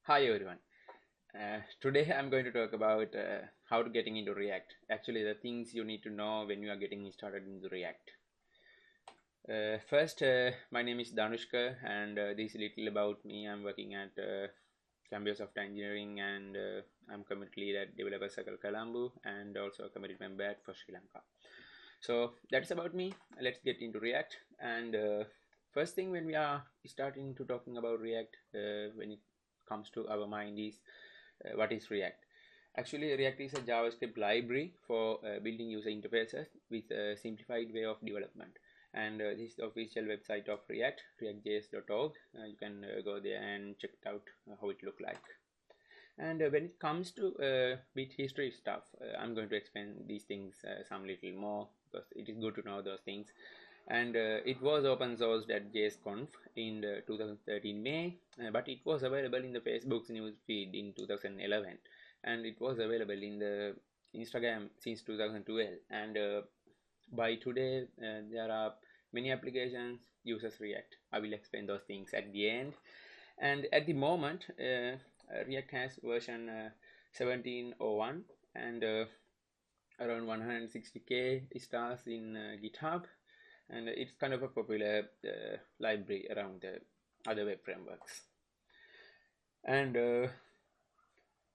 Hi everyone. Today I'm going to talk about how to getting into React. Actually, the things you need to know when you are getting started into React. First, my name is Dhanushka, and this is little about me. I'm working at Campus of Engineering, and I'm community lead at Developer Circle Colombo, and also a community member at for Sri Lanka. So that's about me. Let's get into React. And first thing when we are starting to talking about React, when it comes to our mind is what is React. Actually, React is a JavaScript library for building user interfaces with a simplified way of development. And this is the official website of React, reactjs.org. You can go there and check it out how it look like. And when it comes to bit history stuff, I'm going to explain these things some little more because it is good to know those things. And it was open sourced at JSConf in 2013 May, but it was available in the Facebook's news feed in 2011, and it was available in the Instagram since 2012. And by today, there are many applications uses React. I will explain those things at the end. And at the moment, React has version 17.01 and around 160k stars in GitHub, and it's kind of a popular library around the other web frameworks. And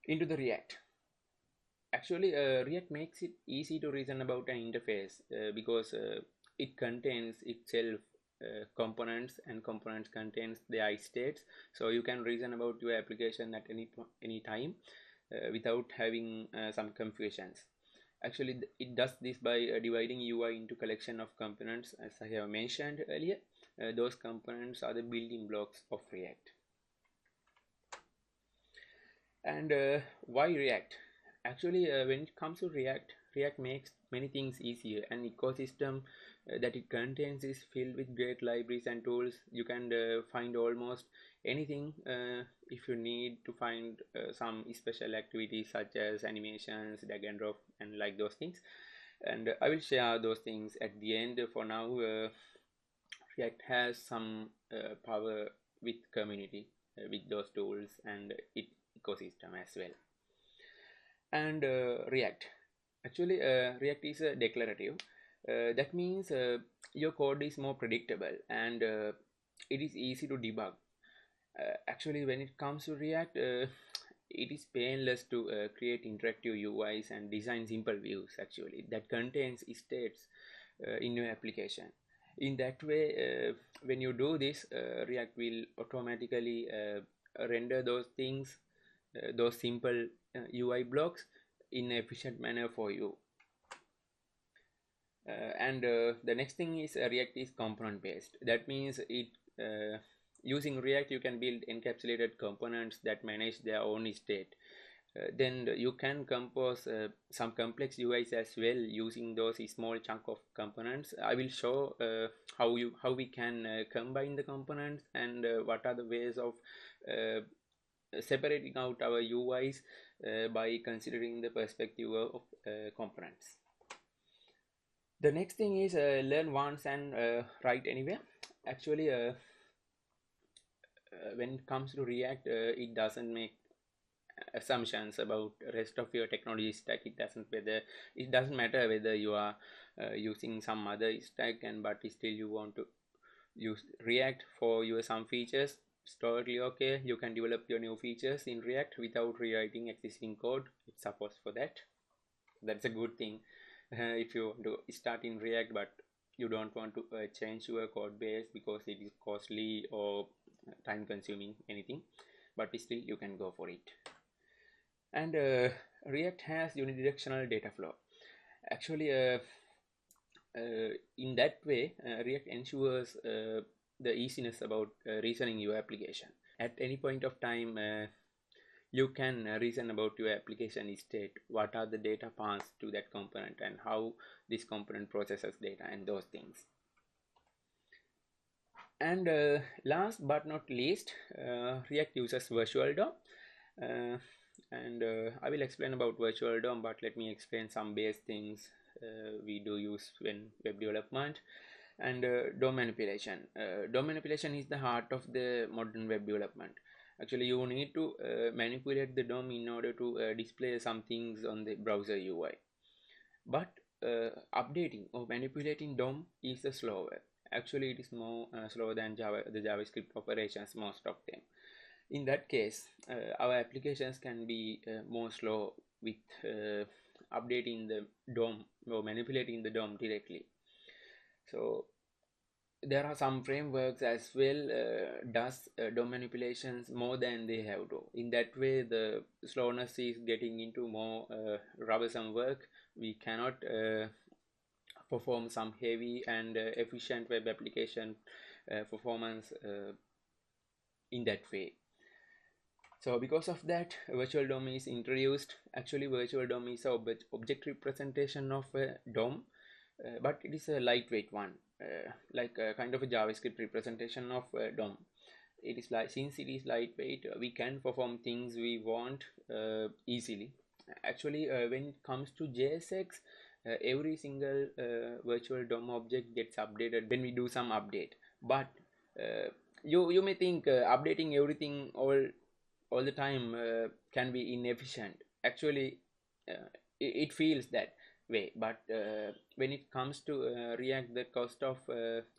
into the React. Actually, React makes it easy to reason about an interface because it contains itself components, and components contains their states, so you can reason about your application at any time without having some confusions. Actually, it does this by dividing UI into collection of components, as I have mentioned earlier. Those components are the building blocks of React. And why React? Actually, when it comes to React makes many things easier. An ecosystem that it contains is filled with great libraries and tools. You can find almost anything if you need to find some special activities such as animations, drag and drop, and like those things. And I will share those things at the end. For now, React has some power with community with those tools and its ecosystem as well. And React. Actually, React is declarative. That means your code is more predictable, and it is easy to debug. Actually, when it comes to React, it is painless to create interactive UIs and design simple views actually that contains states in your application. In that way, when you do this, React will automatically render those things, those simple UI blocks in an efficient manner for you. And the next thing is React is component based. That means it using React you can build encapsulated components that manage their own state. Then you can compose some complex UIs as well using those small chunk of components. I will show how we can combine the components and what are the ways of separating out our UIs by considering the perspective of components. The next thing is learn once and write anywhere. Actually, when it comes to React, it doesn't make assumptions about rest of your technology stack. It doesn't matter whether you are using some other stack and but still you want to use React for your some features. It's totally okay. You can develop your new features in React without rewriting existing code. It supports for that. That's a good thing. If you want to start in React but you don't want to change your code base because it is costly or time consuming anything, but still you can go for it. And React has unidirectional data flow. Actually, in that way, React ensures the easiness about reasoning your application. At any point of time, you can reason about your application state, what are the data paths to that component and how this component processes data and those things. And last but not least, React uses virtual DOM. And I will explain about virtual DOM, but let me explain some base things we do use when web development. And DOM manipulation. DOM manipulation is the heart of the modern web development. Actually, you need to manipulate the DOM in order to display some things on the browser UI. But updating or manipulating DOM is slower. Actually, it is more slower than the JavaScript operations, most of them. In that case, our applications can be more slow with updating the DOM or manipulating the DOM directly. So there are some frameworks as well does DOM manipulations more than they have to. In that way, the slowness is getting into more troublesome work. We cannot perform some heavy and efficient web application performance in that way. So because of that, virtual DOM is introduced. Actually, virtual DOM is a object representation of a DOM, but it is a lightweight one, like a kind of a JavaScript representation of DOM. It is like, since it is lightweight, we can perform things we want easily. Actually, when it comes to JSX, every single virtual DOM object gets updated when we do some update. But you may think updating everything all the time can be inefficient. Actually, it feels that way, but when it comes to React, the cost of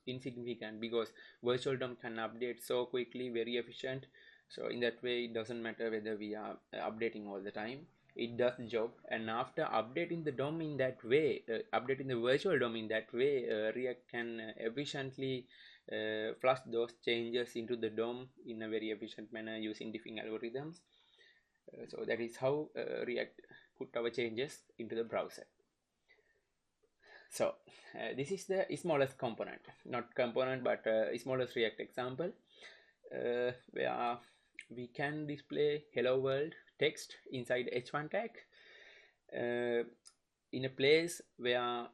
insignificant, because virtual DOM can update so quickly, very efficient. So in that way, it doesn't matter whether we are updating all the time. It does the job. And after updating the DOM in that way, updating the virtual DOM in that way, React can efficiently flush those changes into the DOM in a very efficient manner using diffing algorithms. So that is how React put our changes into the browser. So this is the smallest component, not component, but smallest React example, where we can display hello world text inside h1 tag in a place where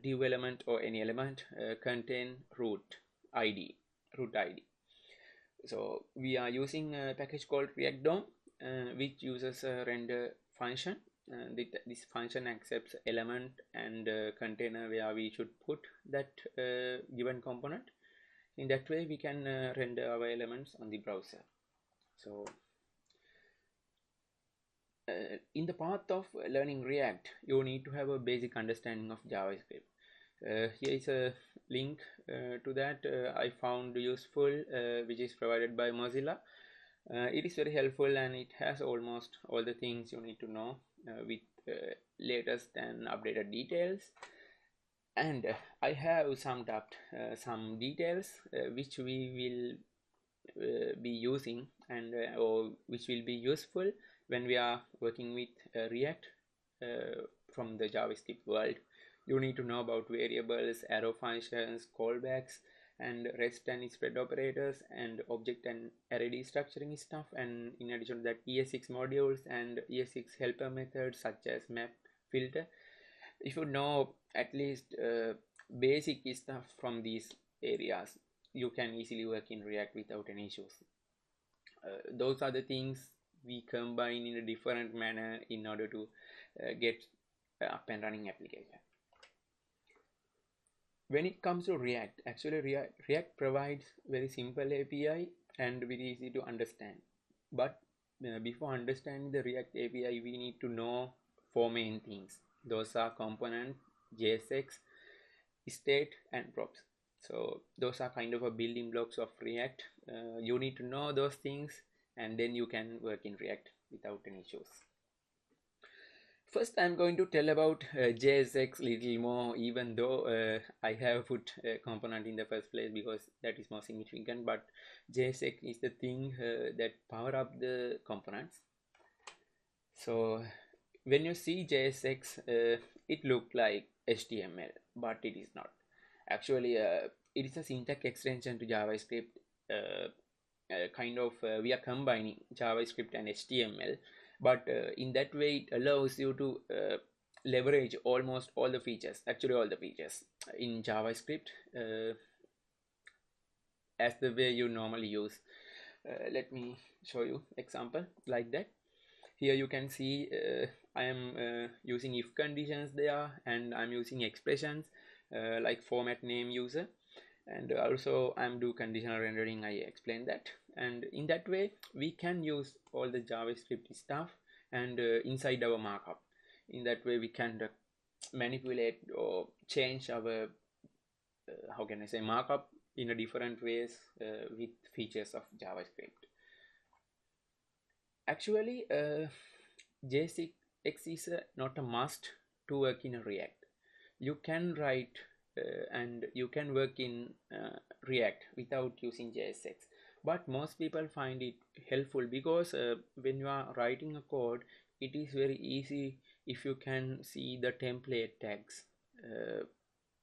div element or any element contain root ID. So we are using a package called React DOM, which uses a render function. This function accepts element and container where we should put that given component. In that way, we can render our elements on the browser. So in the path of learning React, you need to have a basic understanding of JavaScript. Here is a link to that I found useful, which is provided by Mozilla. It is very helpful and it has almost all the things you need to know with latest and updated details. And I have summed up some details which we will be using and or which will be useful when we are working with React from the JavaScript world. You need to know about variables, arrow functions, callbacks, and REST and spread operators, and object and array destructuring stuff, and in addition to that, ES6 modules and ES6 helper methods such as map, filter. If you know at least basic stuff from these areas, you can easily work in React without any issues. Those are the things we combine in a different manner in order to get up and running application. When it comes to React, actually React provides very simple API and very easy to understand. But before understanding the React API, we need to know four main things. Those are component, JSX, state, and props. So those are kind of a building blocks of React. You need to know those things, and then you can work in React without any issues. First, I'm going to tell about JSX little more, even though I have put a component in the first place because that is more significant. But JSX is the thing that power up the components. So when you see JSX, it looks like HTML, but it is not. Actually, it is a syntax extension to JavaScript. We are combining JavaScript and HTML, but in that way it allows you to leverage almost all the features, actually all the features in JavaScript as the way you normally use. Let me show you example like that. Here you can see I am using if conditions there, and I'm using expressions like format name user. and also I'm do conditional rendering. I explained that, and in that way we can use all the JavaScript stuff and inside our markup. In that way we can manipulate or change our how can I say, markup in a different ways with features of JavaScript. Actually, JSX is not a must to work in a React. You can write and you can work in React without using JSX, but most people find it helpful because when you are writing a code, it is very easy if you can see the template tags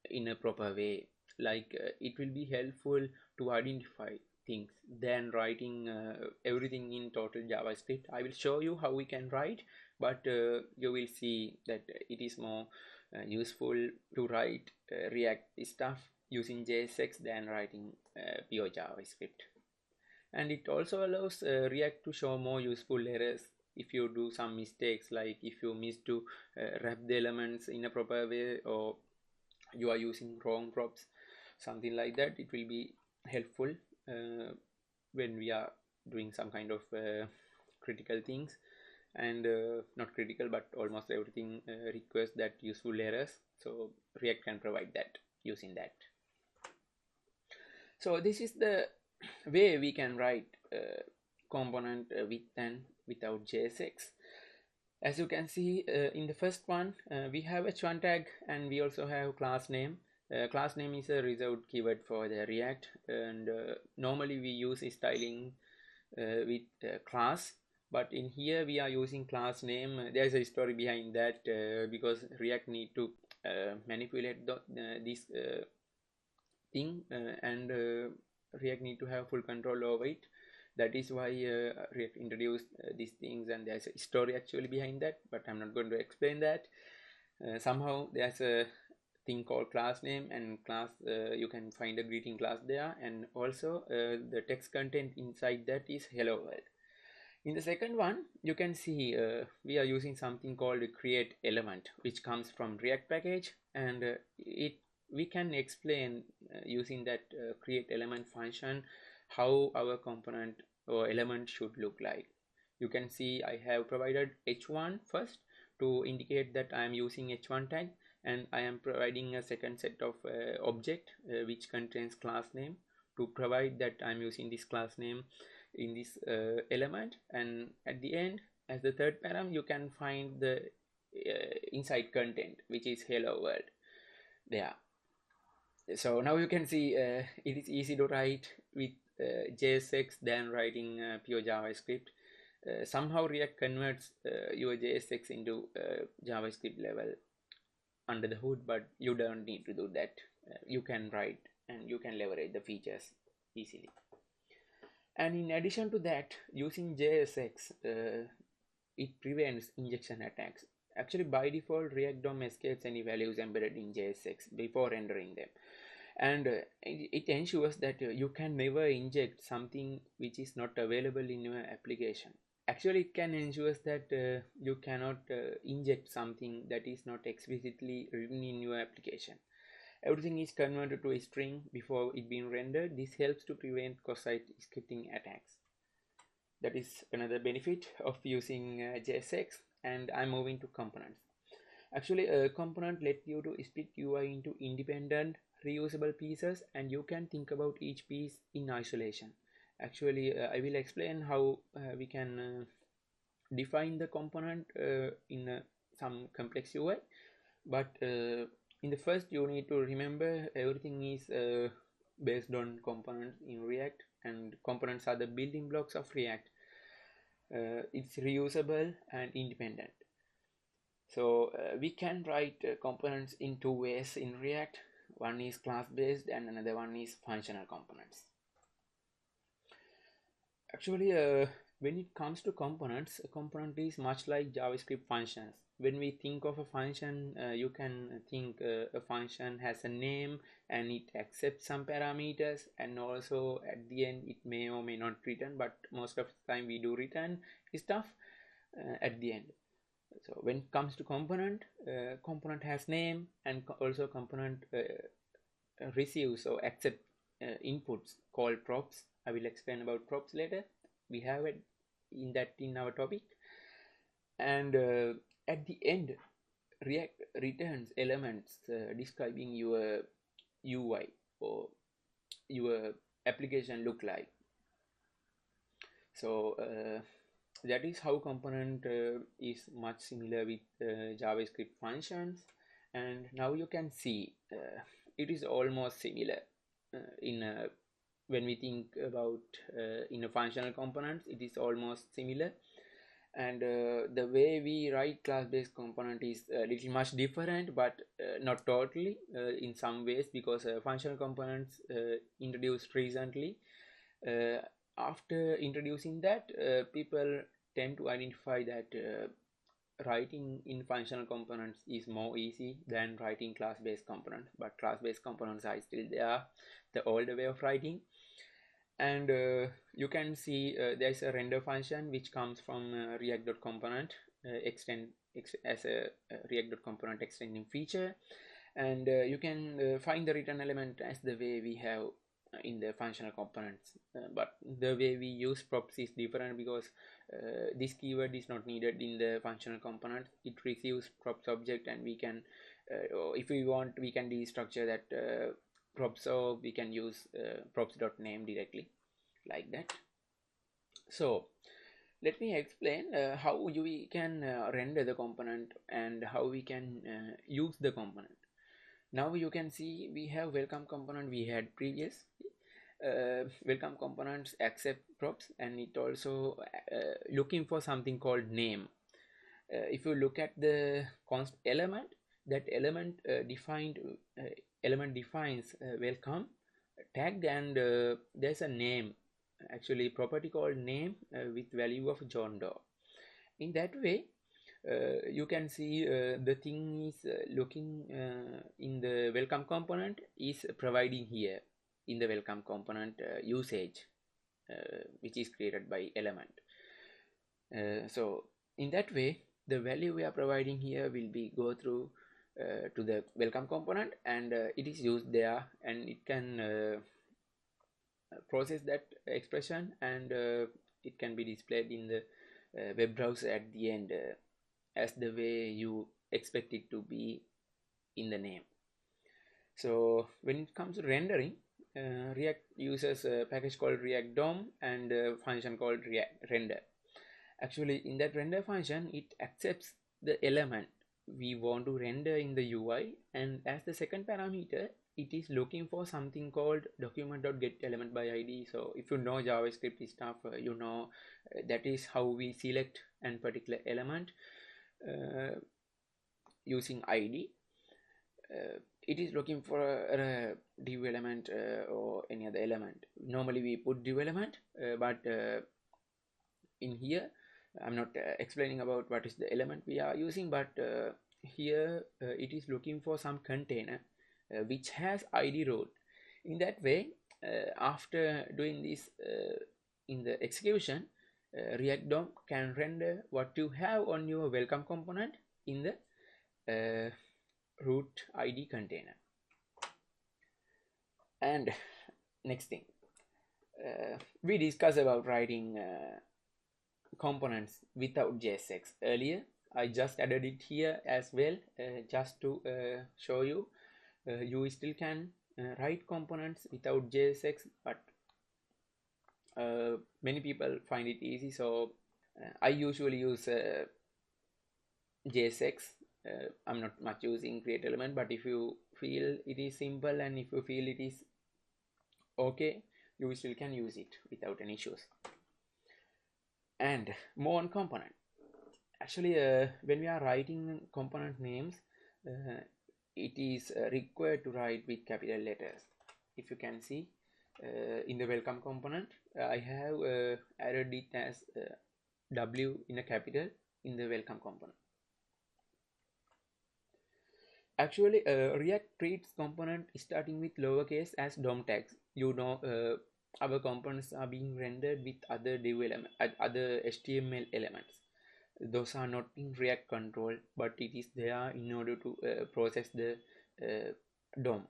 in a proper way. Like it will be helpful to identify things than writing everything in total JavaScript. I will show you how we can write, but you will see that it is more useful to write React stuff using JSX than writing pure JavaScript. And it also allows React to show more useful errors if you do some mistakes, like if you miss to wrap the elements in a proper way, or you are using wrong props, something like that. It will be helpful when we are doing some kind of critical things, and not critical but almost everything requires that useful errors, so React can provide that using that. So this is the way we can write component with and without JSX. As you can see in the first one, we have h1 tag and we also have class name. Class name is a reserved keyword for the React, and normally we use styling with class, but in here we are using class name. There's a story behind that because React need to manipulate this thing, and React need to have full control over it. That is why React introduced these things, and there's a story actually behind that, but I'm not going to explain that. Somehow there's a thing called class name, and class you can find a greeting class there, and also the text content inside that is hello world. In the second one, you can see we are using something called create element, which comes from React package, and we can explain using that create element function how our component or element should look like. You can see I have provided h1 first to indicate that I am using h1 tag, and I am providing a second set of object which contains class name to provide that I am using this class name in this element, and at the end as the third param you can find the inside content which is hello world there. So now you can see it is easy to write with JSX than writing pure JavaScript. Somehow React converts your JSX into JavaScript level under the hood, but you don't need to do that. You can write and you can leverage the features easily. And in addition to that, using JSX it prevents injection attacks. Actually, by default, React DOM escapes any values embedded in JSX before rendering them, and it ensures that you can never inject something which is not available in your application. Actually, it can ensure that you cannot inject something that is not explicitly written in your application. Everything is converted to a string before it being rendered. This helps to prevent cross-site scripting attacks. That is another benefit of using JSX. And I'm moving to components. Actually, a component let you to split UI into independent reusable pieces, and you can think about each piece in isolation. Actually, I will explain how we can define the component in some complex UI, but in the first you need to remember everything is based on components in React, and components are the building blocks of React. It's reusable and independent. So we can write components in two ways in React. One is class based and another one is functional components. Actually, when it comes to components, a component is much like JavaScript functions. When we think of a function, you can think a function has a name and it accepts some parameters, and also at the end it may or may not return, but most of the time we do return stuff at the end. So when it comes to component, component has name, and also component receives or accept inputs called props. I will explain about props later. We have it in our topic. And at the end, React returns elements describing your UI or your application look like. So that is how component is much similar with JavaScript functions. And now you can see it is almost similar in when we think about in a functional components, it is almost similar. And the way we write class-based component is a little much different, but not totally in some ways, because functional components introduced recently. After introducing that, people tend to identify that writing in functional components is more easy than writing class-based components, but class-based components are still there, the older way of writing. And you can see there's a render function which comes from react.component as a react.component extending feature, and you can find the return element as the way we have in the functional components, but the way we use props is different, because this keyword is not needed in the functional component. It receives props object, and we can if we want, we can destructure that props, or we can use props.name directly like that. So let me explain how we can render the component and how we can use the component. Now you can see we have welcome component we had previous. Welcome components accept props, and it also looking for something called name. If you look at the const element, that element defines welcome tag, and there's a name, actually property called name with value of John Doe. In that way, you can see the thing is looking in the welcome component is providing here in the welcome component usage which is created by element. So in that way, the value we are providing here will be go through to the welcome component, and it is used there, and it can process that expression, and it can be displayed in the web browser at the end as the way you expect it to be in the name. So when it comes to rendering, React uses a package called React DOM and a function called React render. Actually, in that render function, it accepts the element we want to render in the UI, and as the second parameter, it is looking for something called document.getElementById. So if you know JavaScript stuff, you know that is how we select a particular element using ID. It is looking for a div element or any other element. Normally we put div element, but in here I'm not explaining about what is the element we are using, but here it is looking for some container which has ID root. In that way, after doing this in the execution, React DOM can render what you have on your welcome component in the root ID container. And next thing, we discussed about writing components without JSX earlier. I just added it here as well, just to show you you still can write components without JSX, but many people find it easy, so I usually use JSX. I'm not much using create element, but if you feel it is simple and if you feel it is okay, you still can use it without any issues. And more on component. Actually, when we are writing component names, it is required to write with capital letters. If you can see in the welcome component, I have added it as W in a capital in the welcome component. Actually, React treats component starting with lowercase as DOM tags. You know, our components are being rendered with other div element, other HTML elements. Those are not in React control, but it is there in order to process the DOM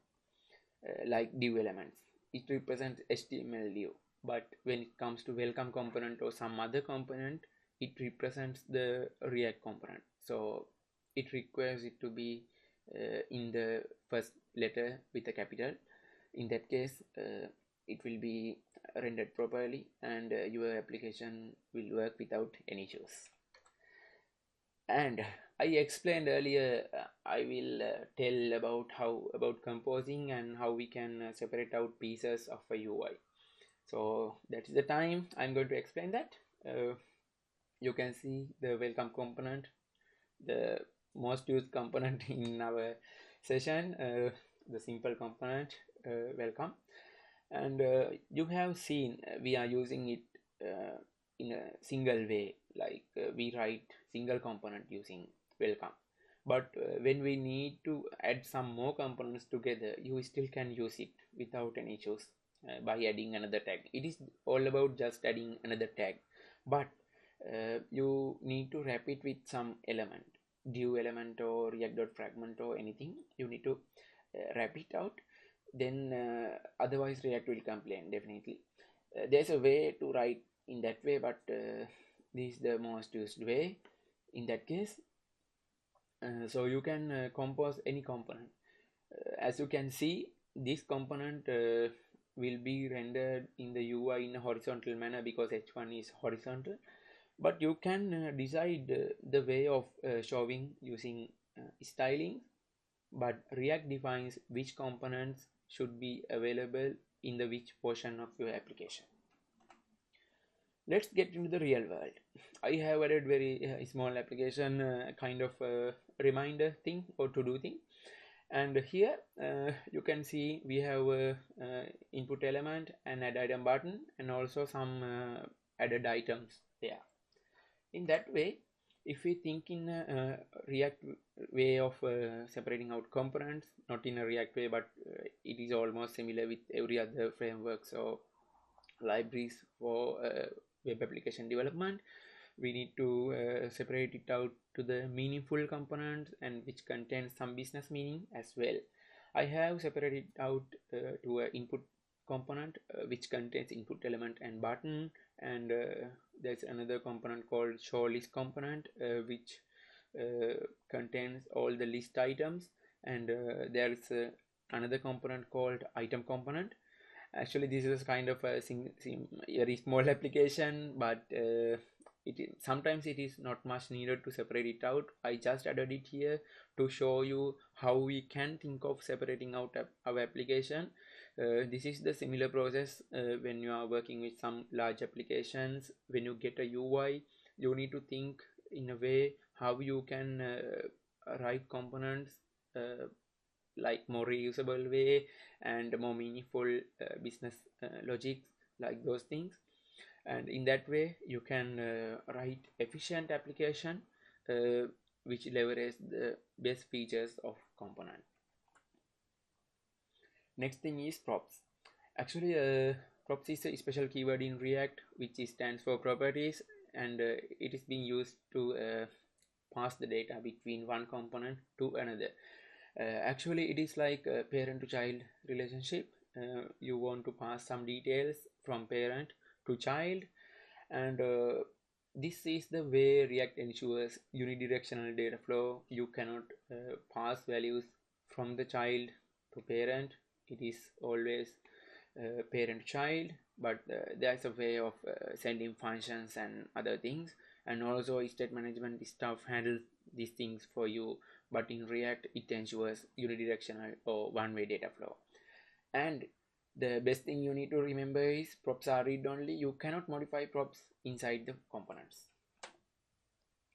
like div elements. it represents HTML div, but when it comes to welcome component or some other component, it represents the React component. So it requires it to be in the first letter with a capital. In that case, it will be rendered properly, and your application will work without any issues. And I explained earlier, I will tell about composing and how we can separate out pieces of a UI. So that's the time I'm going to explain that. You can see the welcome component, the most used component in our session, the simple component, welcome. And you have seen we are using it in a single way, like we write single component using welcome. But when we need to add some more components together, you still can use it without any issues by adding another tag. It is all about just adding another tag, but you need to wrap it with some element, div element or react.fragment or anything. You need to wrap it out, then otherwise React will complain definitely. There's a way to write in that way, but this is the most used way in that case. So you can compose any component. As you can see, this component will be rendered in the UI in a horizontal manner because h1 is horizontal, but you can decide the way of showing using styling, but React defines which components should be available in the which portion of your application. Let's get into the real world. I have added very small application, kind of reminder thing or to do thing, and here you can see we have input element and add item button, and also some added items there. In that way, if we think in a React way of separating out components, not in a React way, but it is almost similar with every other frameworks or libraries for web application development, we need to separate it out to the meaningful components and which contains some business meaning as well. I have separated it out to an input component which contains input element and button, and there's another component called show list component which contains all the list items, and there's another component called item component. Actually, this is kind of a very small application, but sometimes it is not much needed to separate it out. I just added it here to show you how we can think of separating out our application. This is the similar process when you are working with some large applications. When you get a UI, you need to think in a way how you can write components like more reusable way and more meaningful business logics, like those things. And in that way you can write efficient application which leverage the best features of component. Next thing is props. Actually props is a special keyword in React which stands for properties, and it is being used to pass the data between one component to another. Actually it is like a parent to child relationship. You want to pass some details from parent to child, and this is the way React ensures unidirectional data flow. You cannot pass values from the child to parent. It is always parent to child, but there's a way of sending functions and other things, and also state management stuff handles these things for you, but in React it ensures unidirectional or one-way data flow. And the best thing you need to remember is props are read only. You cannot modify props inside the components.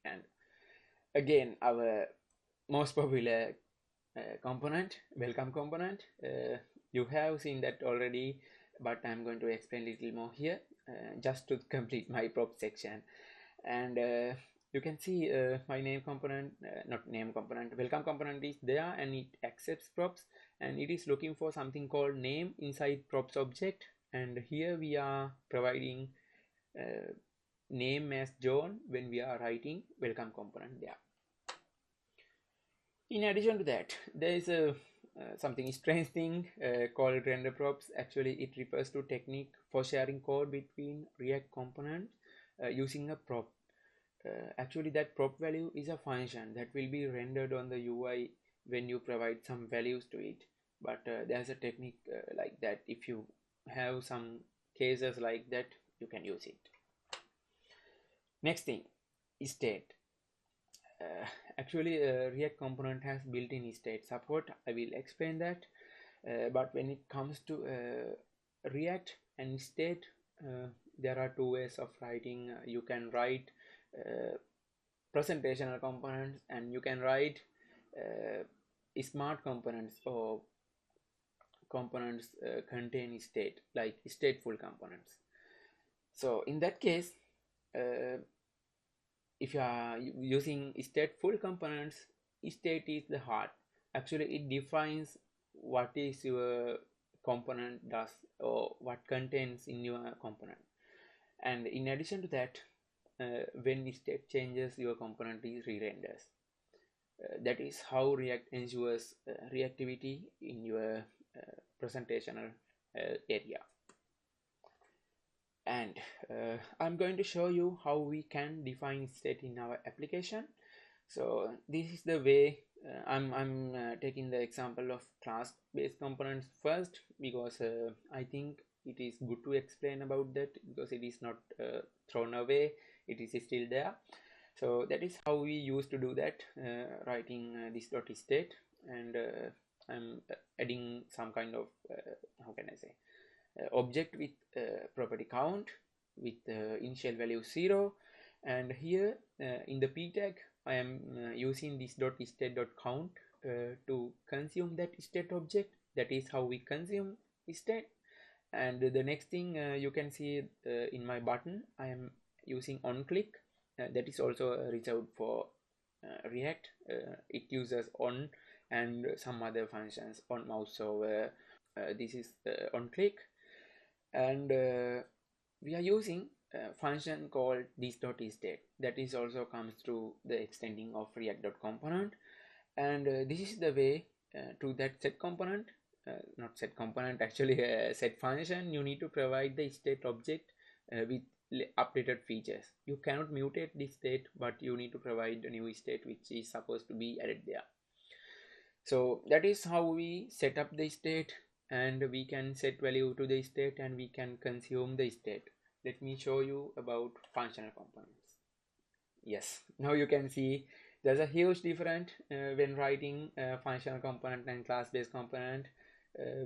And again, our most popular component, welcome component, you have seen that already, but I'm going to explain a little more here just to complete my prop section. And you can see my name component, not name component, welcome component is there, and it accepts props, and it is looking for something called name inside props object, and here we are providing name as John when we are writing welcome component there. In addition to that, there is a something strange thing called render props. Actually, it refers to technique for sharing code between React components using a prop. Actually, that prop value is a function that will be rendered on the UI when you provide some values to it. But there's a technique like that. If you have some cases like that, you can use it. Next thing, state. Actually, React component has built-in state support. I will explain that. But when it comes to React and state, there are two ways of writing. You can write presentational components, and you can write smart components, or components contain state, like stateful components. So in that case, if you are using stateful components, state is the heart. Actually, it defines what is your component does, or what contains in your component. And in addition to that, when state changes, your component is re-renders. That is how React ensures reactivity in your presentational area. And I'm going to show you how we can define state in our application. So this is the way. I'm taking the example of class-based components first, because I think it is good to explain about that, because it is not thrown away, it is still there. So that is how we used to do that, writing this dot state, and I'm adding some kind of how can I say, object with property count with initial value 0, and here in the p tag I am using this dot state dot count to consume that state object. That is how we consume state. And the next thing you can see in my button, I am using on click. That is also reserved for React. It uses on and some other functions on mouse. So this is on click, and we are using a function called this.state. That is also comes through the extending of react.component, and this is the way to that set component, not set component, actually set function. You need to provide the state object with updated features. You cannot mutate this state, but you need to provide a new state which is supposed to be added there. So that is how we set up the state, and we can set value to the state, and we can consume the state. Let me show you about functional components. Yes, now you can see there's a huge difference when writing functional component and class-based component.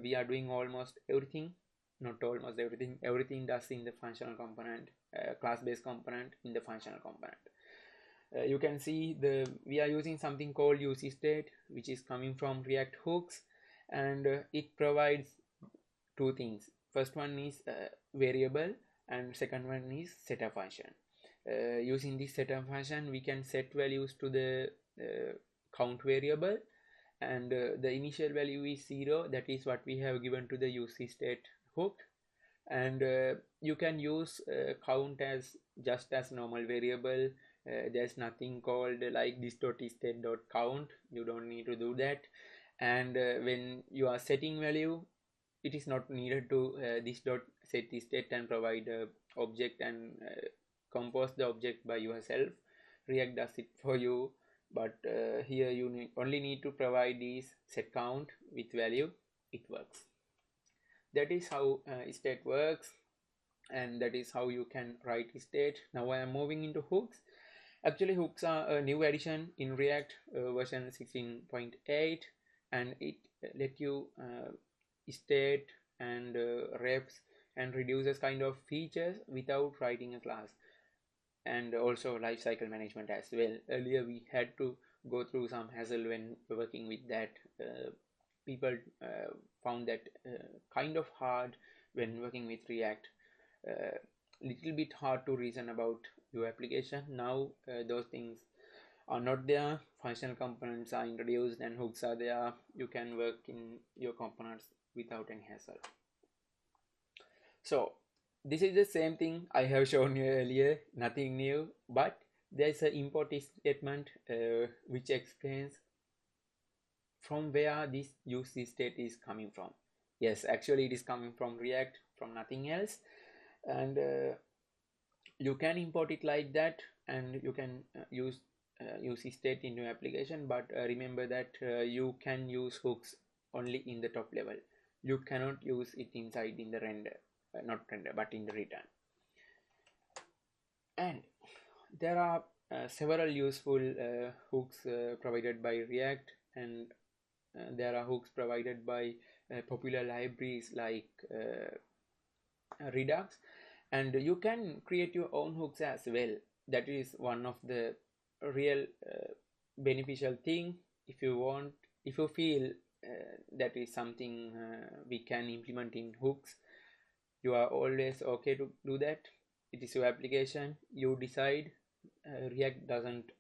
We are doing almost everything, not almost everything, everything does in the functional component, class-based component in the functional component. You can see we are using something called use state, which is coming from React hooks, and it provides two things. First one is variable, and second one is setup function. Using this setup function, we can set values to the count variable, and the initial value is 0. That is what we have given to the use state hook. And you can use count as just as normal variable. There's nothing called like this.state.count. You don't need to do that. And when you are setting value, it is not needed to this dot set state and provide a object and compose the object by yourself. React does it for you, but here you only need to provide this set count with value. It works. That is how state works, and that is how you can write state. Now I am moving into hooks. Actually, hooks are a new addition in React version 16.8, and it let you state and refs and reduces kind of features without writing a class, and also lifecycle management as well. Earlier we had to go through some hassle when working with that. People found that kind of hard when working with React. Little bit hard to reason about your application. Now those things are not there. Functional components are introduced and hooks are there. You can work in your components without any hassle. So this is the same thing I have shown you earlier, nothing new, but there's an import statement which explains from where this use state is coming from. Yes, actually it is coming from React, from nothing else. And you can import it like that, and you can use state in your application, but remember that you can use hooks only in the top level. You cannot use it inside in the render, not render, but in the return. And there are several useful hooks provided by React, and there are hooks provided by popular libraries like Redux, and you can create your own hooks as well. That is one of the real beneficial thing. If you want, if you feel that is something we can implement in hooks, you are always okay to do that. It is your application, you decide. React doesn't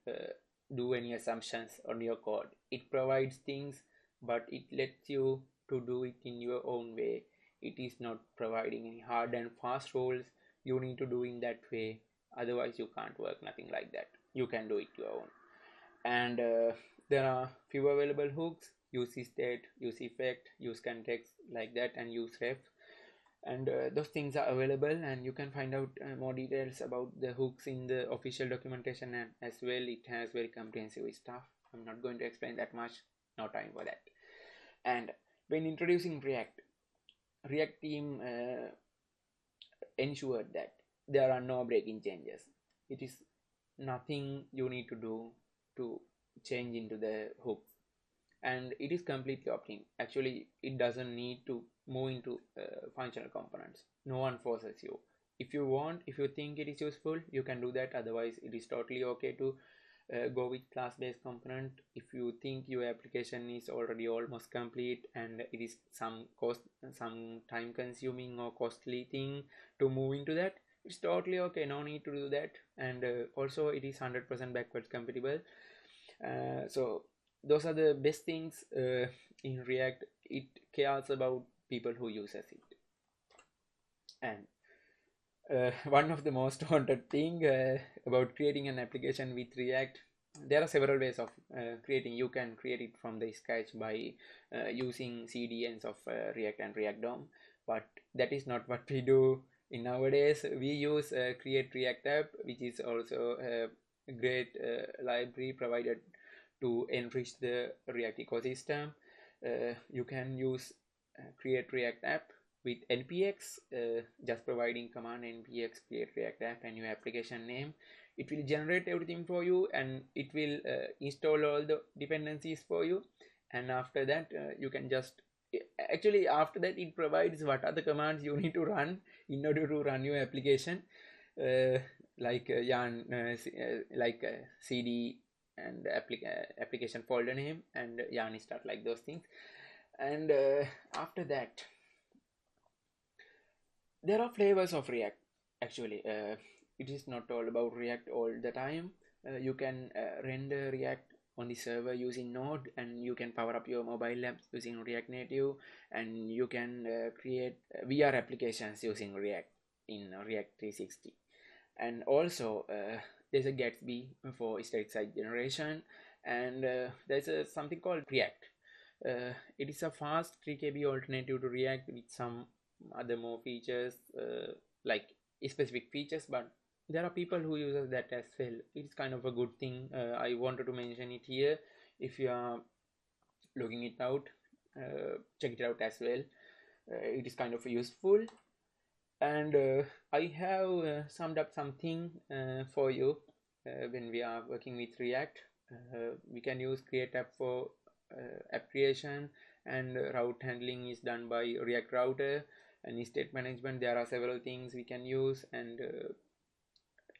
do any assumptions on your code. It provides things, but it lets you to do it in your own way. It is not providing any hard and fast rules. You need to do in that way, otherwise you can't work. Nothing like that. You can do it your own. And there are few available hooks: use state, use effect, use context, like that, and use ref. And those things are available, and you can find out more details about the hooks in the official documentation, and as well it has very comprehensive stuff. I'm not going to explain that much, no time for that. And when introducing React team ensured that there are no breaking changes. It is nothing you need to do to change into the hooks, and it is completely opt-in. Actually, it doesn't need to move into functional components. No one forces you. If you want, if you think it is useful, you can do that. Otherwise, it is totally okay to go with class-based component. If you think your application is already almost complete and it is some time consuming or costly thing to move into that, it's totally okay. No need to do that. And also it is 100% backwards compatible. So those are the best things in React. It cares about people who uses it. And one of the most wanted thing about creating an application with React, there are several ways of creating. You can create it from the scratch by using CDNs of React and React DOM, but that is not what we do in nowadays. We use Create React App, which is also a great library provided to enrich the React ecosystem. You can use Create React App with npx, just providing command npx create react app and your application name. It will generate everything for you, and it will install all the dependencies for you. And after that you can just, actually after that it provides what are the commands you need to run in order to run your application, like yarn, cd and application folder name and yarn start, like those things. And after that there are flavors of React. Actually it is not all about React all the time. You can render React on the server using Node, and you can power up your mobile apps using React Native, and you can create VR applications using React in React 360. And also there's a Gatsby for static site generation, and there's something called React. It is a fast 3 KB alternative to React with some other more features, like specific features, but there are people who uses that as well. It's kind of a good thing. I wanted to mention it here. If you are looking it out, check it out as well. It is kind of useful. And I have summed up something for you. When we are working with React, we can use create app for app creation, and route handling is done by React Router. And state management, there are several things we can use, and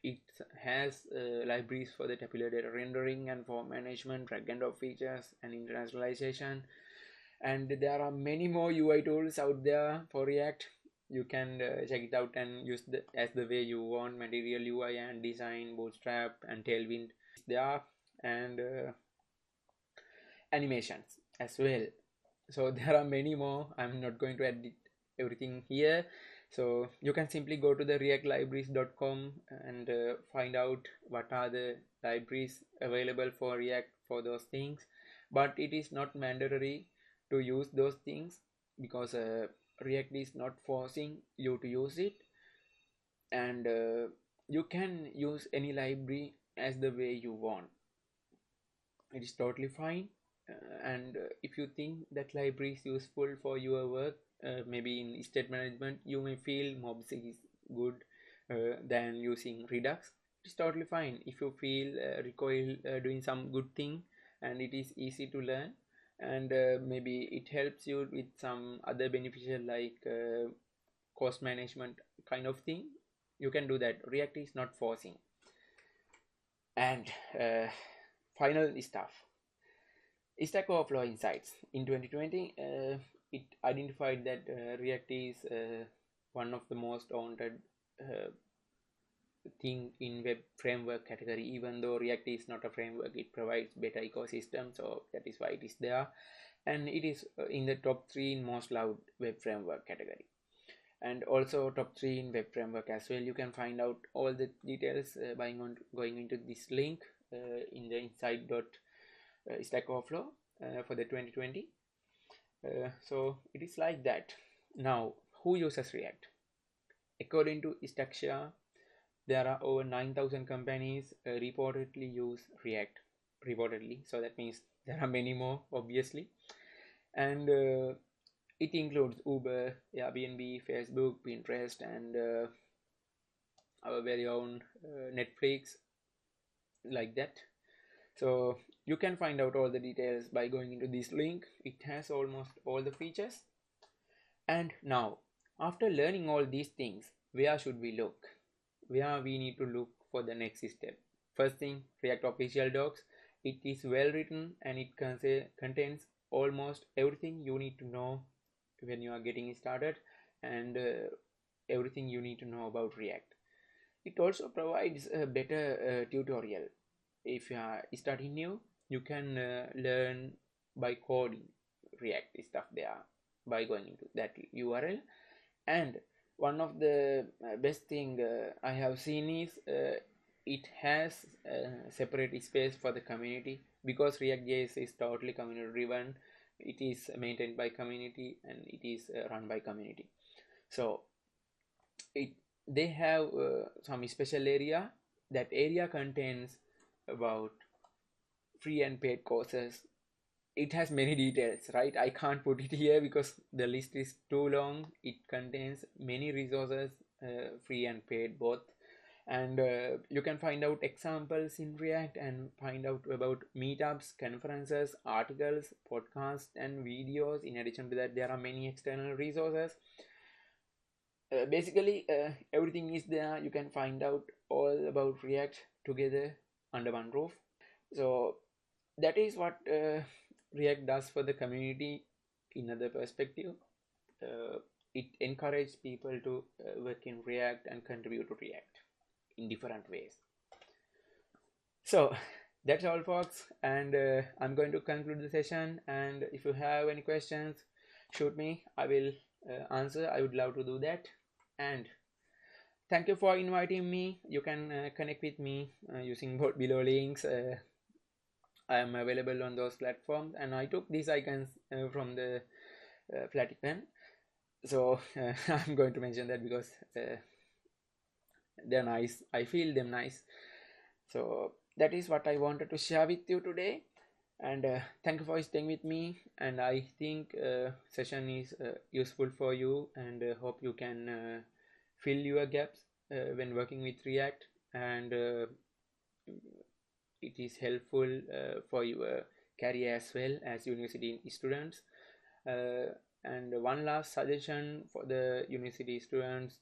it has libraries for the tabular data rendering and for management, drag and drop features, and internationalization. And there are many more UI tools out there for React. You can check it out and use as the way you want. Material UI and design, Bootstrap and Tailwind is there, and animations as well. So there are many more. I'm not going to edit everything here. So you can simply go to the reactlibraries.com and find out what are the libraries available for React for those things. but it is not mandatory to use those things, because React is not forcing you to use it. And you can use any library as the way you want. It is totally fine. And if you think that library is useful for your work, maybe in state management you may feel mobsig is good than using Redux. It's totally fine. If you feel recoil doing some good thing and it is easy to learn, and maybe it helps you with some other beneficial like cost management kind of thing, you can do that. React is not forcing. And final stuff, Stack Overflow insights in 2020, it identified that React is one of the most wanted thing in web framework category. Even though React is not a framework, it provides better ecosystem, so that is why it is there. And it is in the top 3 in most loved web framework category, and also top 3 in web framework as well. You can find out all the details by going into this link in the Stack Overflow for the 2020. So it is like that. Now, who uses React? According to Stackshare, there are over 9,000 companies reportedly use React. Reportedly, so that means there are many more, obviously. And it includes Uber, Airbnb, Facebook, Pinterest, and our very own Netflix, like that. So you can find out all the details by going into this link. It has almost all the features. And now, after learning all these things, where should we look? Where we need to look for the next step? First thing, React official docs. It is well written and it contains almost everything you need to know when you are getting started, and everything you need to know about React. It also provides a better tutorial. If you are starting new, you can learn by coding React stuff there by going into that URL. And one of the best thing I have seen is it has separate space for the community, because React.js is totally community driven. It is maintained by community and it is run by community. So they have some special area. That area contains about free and paid courses. It has many details, right? I can't put it here because the list is too long. It contains many resources, free and paid both. And you can find out examples in React and find out about meetups, conferences, articles, podcasts, and videos. In addition to that, there are many external resources. Basically, everything is there. You can find out all about React together under one roof. So that is what React does for the community. In another perspective, it encourages people to work in React and contribute to React in different ways. So that's all, folks, and I'm going to conclude the session. And if you have any questions, shoot me. I will answer. I would love to do that. And thank you for inviting me. You can connect with me using both below links. I am available on those platforms, and I took these icons from the Flatipen. So I'm going to mention that because they're nice. I feel them nice. So that is what I wanted to share with you today. And thank you for staying with me. And I think session is useful for you, and hope you can fill your gaps when working with React, and it is helpful for your career as well as university students. And one last suggestion for the university students,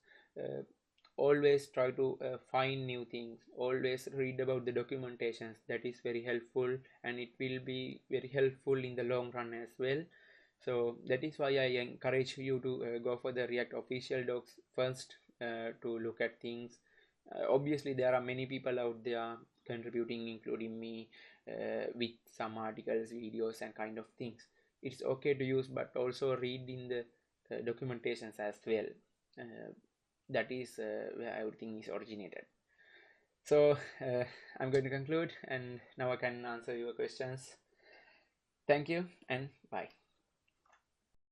always try to find new things. Always read about the documentations. That is very helpful, and it will be very helpful in the long run as well. So that is why I encourage you to go for the React official docs first, to look at things. Obviously there are many people out there contributing, including me, with some articles, videos, and kind of things. It's okay to use, but also read in the documentations as well. That is where everything is originated. So I'm going to conclude, and now I can answer your questions. Thank you and bye.